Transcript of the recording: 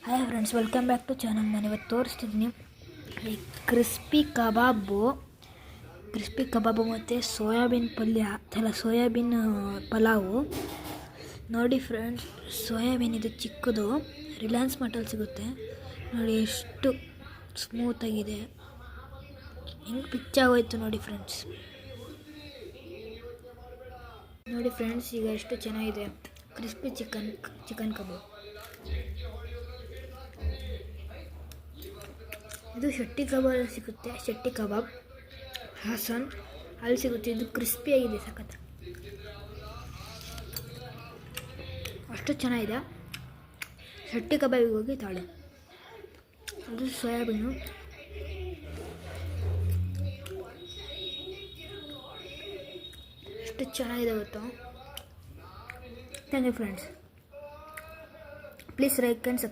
Hi friends, welcome back to channel. ನಾನು ಇವತ್ತು ತೋರಿಸ್ತಿದ್ದೀನಿ ಈ ಕ್ರಿಸ್ಪಿ ಕಬಾಬು ಮತ್ತು ಸೋಯಾಬೀನ್ ಸೋಯಾಬೀನ್ ಪಲಾವು. ನೋಡಿ ಫ್ರೆಂಡ್ಸ್, ಸೋಯಾಬೀನ್ ಇದು ಚಿಕ್ಕದು, ರಿಲಯನ್ಸ್ ಮಾರ್ಟಲ್ಲಿ ಸಿಗುತ್ತೆ. ನೋಡಿ ಎಷ್ಟು ಸ್ಮೂತಾಗಿದೆ, ಹೆಂಗೆ ಪಿಚ್ಚಾಗೋಯ್ತು ನೋಡಿ ಫ್ರೆಂಡ್ಸ್. ನೋಡಿ ಫ್ರೆಂಡ್ಸ್, ಈಗ ಎಷ್ಟು ಚೆನ್ನಾಗಿದೆ ಕ್ರಿಸ್ಪಿ ಚಿಕನ್ ಕಬಾಬ್. ಇದು ಶೆಟ್ಟಿ ಕಬಾಬ್ ಸಿಗುತ್ತೆ. ಶೆಟ್ಟಿ ಕಬಾಬ್ ಹಾಸನ್ ಅಲ್ಲಿ ಸಿಗುತ್ತೆ. ಇದು ಕ್ರಿಸ್ಪಿಯಾಗಿದೆ, ಸಖತ್ ಅಷ್ಟು ಚೆನ್ನಾಗಿದೆ. ಶೆಟ್ಟಿ ಕಬಾಬಿಗೆ ಹೋಗಿ ತಾಳೆ. ಇದು ಸೋಯಾಬೀನು, ಎಷ್ಟು ಚೆನ್ನಾಗಿದೆ ಗೊತ್ತಾ. Thank you friends. Please like and subscribe.